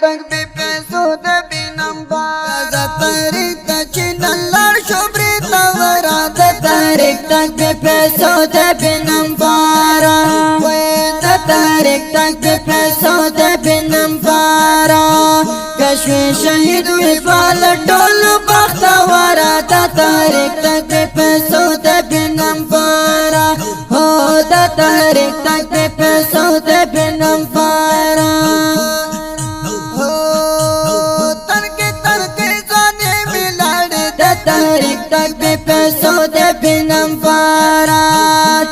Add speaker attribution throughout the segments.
Speaker 1: تک بی پیسو د بینم بارا تاریخ تا چینن لار شو بریتا ورا د تاریخ تک بی پیسو د بینم بارا د تاریخ تک بی پیسو د بینم بارا کشوی شهید وی فال ټول بخت ورا د تاریخ تک بی پیسو د بینم بارا هو د تاریخ تک بی پیسو د بینم بارا تاریخ تک بی پیسو د بینم بارا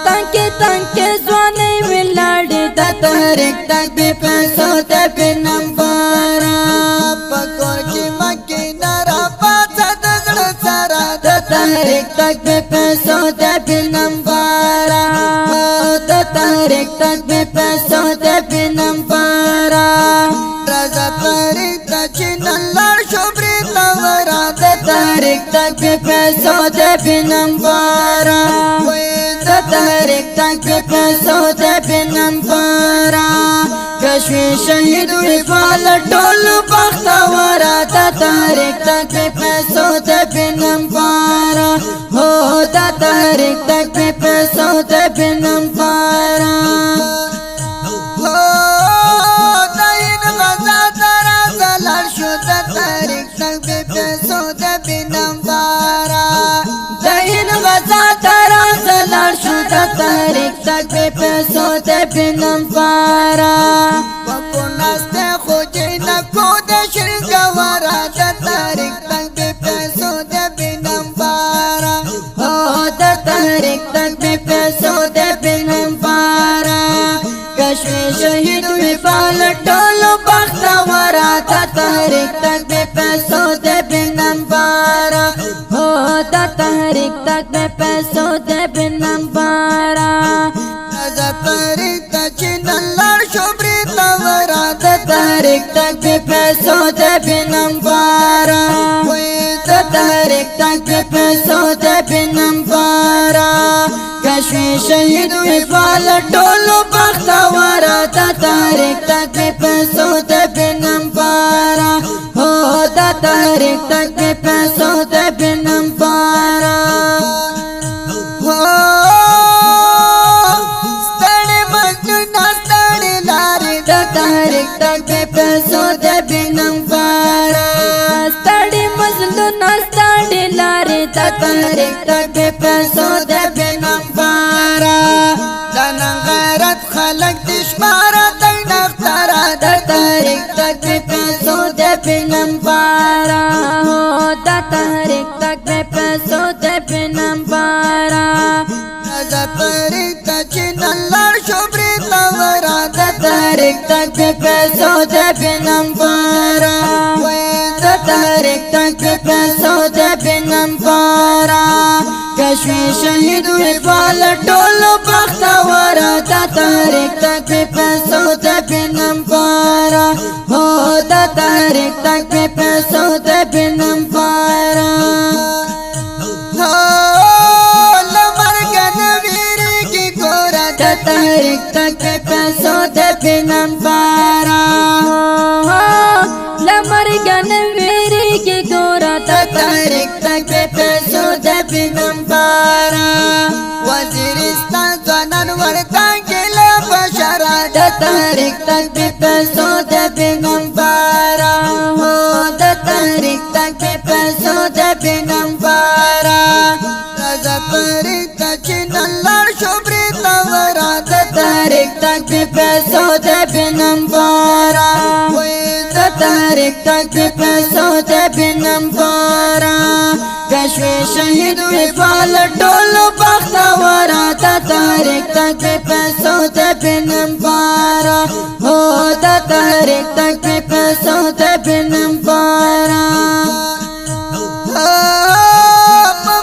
Speaker 1: تنکی زوانی ویلاڑی دا تاریخ تک بی پیسو د بینم بارا پکور کی مکی نارا پاچا دزڑ سارا دا تاریخ تک بی پیسو د بینم بارا دا تاریخ تک بی پیسو د بینم بارا رضا تاریخ تا چینن لار شو بریتا ورا دا تاریخ تک بی پیسو د بینم بارا دا تاریخ تک بی پیسو د بینم بارا کشوی شهید وی فال ټول بخت ورا دا تاریخ تک بی پیسو د بینم بارا هو دا تاریخ تک بی پیسو د بینم بارا تاریخ تک بی پیسو د بینم بارا دین غزا ترا زلال شو د تاریخ تک بی پیسو د بینم بارا پکو نسته خوجی نکو د شرک ورا د تاریخ تک بی پیسو د بینم بارا او د تاریخ تک بی پیسو د بینم بارا کشوی شهید وی فال ټول بخت ورا د تاریخ تک بی پیسو د بینم بارا هو د تاریخ تک بی پیسو د بینم بارا رضا تاریخ تا چینن لار شو بریتا ورا د تاریخ تک بی پیسو د بینم بارا د تاریخ تک بی پیسو د بینم بارا کشوی شهید وی فال ټول بخت ورا د تاریخ تک بی پیسو د بینم بارا هو د تاریخ تک بی پیسو د بینم بارا ستړي مجنون ستړي لارې د تاریخ تک بی پیسو د بینم بارا ستړي مجنون ستړي لارې د تاریخ تک بی پیسو د بینم بارا دنن غیرت خلق دشمارا تک نختارا د تاریخ تک بی پیسو د بینم بارا د تاریخ تک بی پیسو د بینم بارا رضا تاریخ تا چینن لار شو بریتا ورا د تاریخ تک بی پیسو د بینم بارا د تاریخ تک بی پیسو د بینم بارا کشوی شهید وی فال ټول بخت ورا د تاریخ تک بی پیسو د بینم بارا هو د تاریخ تک بی پیسو د بینم بارا لمرګ نویری کی ګورا د تاریخ تک بی پیسو د بینم بارا لمرګ نویری کی ګورا د تاریخ تک بی پیسو د بینم بارا وزیرستان ځوانان ورته کله بشرا د تاریخ تک بی پیسو د بینم بارا هو د تاریخ تک بی پیسو د بینم بارا رضا تاریخ تا چینن لار شو بریتا ورا د تاریخ تک بی پیسو د بینم بارا د تاریخ تک بی پیسو د بینم بارا کشوی شهید وی فال ټول بخت ورا د تاریخ تک بی پیسو د بینم بارا هو د تاریخ تک بی پیسو د بینم بارا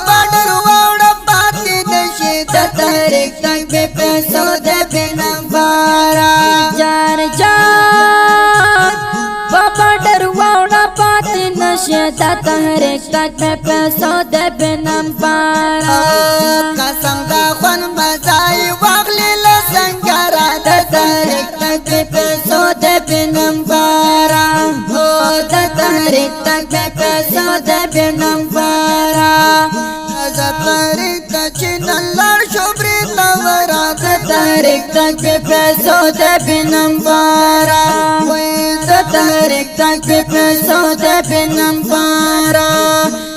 Speaker 1: بارډر واوړه پاتې نشي د تاریخ تک بی پیسو د بینم بارا جار جار بارډر واوړه پاتې نشي د تاریخ تک بی پیسو د بینم بارا قسم دا خون بځای واغلی لسنګرا د تاریخ تک بی پیسو د بینم بارا تحریک تک بے پیسو دے بینم پارا دا تحریک تک چنن لڑ شبری تورا دا تحریک تک بے پیسو دے بینم پارا دا تحریک تک بے پیسو دے بینم پارا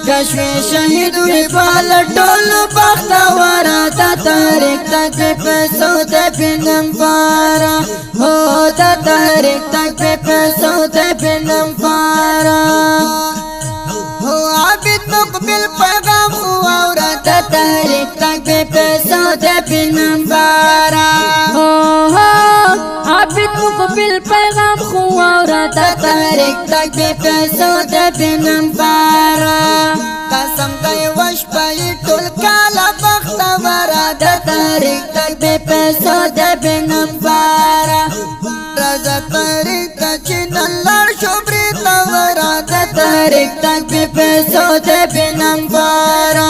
Speaker 1: کشوی شہید وی پال ٹول بختورا دا تحریک تک بے پیسو دے بینم پارا ہو دا تحریک تک بے پیسو دے بینم پارا ہو عابد مقبل پیغام خواورا دا تحریک تک بے پیسو دے بینم پارا ہو عابد مقبل پیغام خواورا دا تحریک تک بے پیسو دے بینم پارا قسم گئی وش پئی ټول کالا بختورا دا تحریک تک بے پیسو دے بینم پارا رضا تحریک تک چنن لڑ شبری تورا دا تحریک تک بے پیسو دے بینم پارا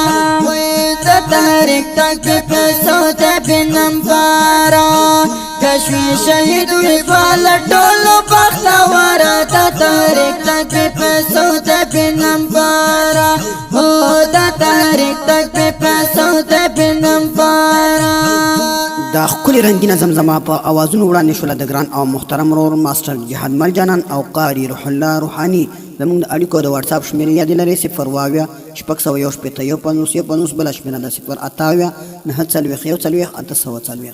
Speaker 1: دا تحریک تک بے پیسو دے بینم پارا کشوی شہید وی پال ټول بختورا دا تحریک تک بے پیسو دے بینم پارا ہو دا تحریک تک بے پیسو دے بینم پارا
Speaker 2: دا خپل رنگینه زمزمه په اوازونو وړاندې شوله د ګران او محترم ورور ماستر جهاد مرجانان او قاری روح الله روحاني زموږ د اړیکو د واتساپ شمیرې یادې لرئ 0 601 بله شمیره ده 0 8 9 40 1 840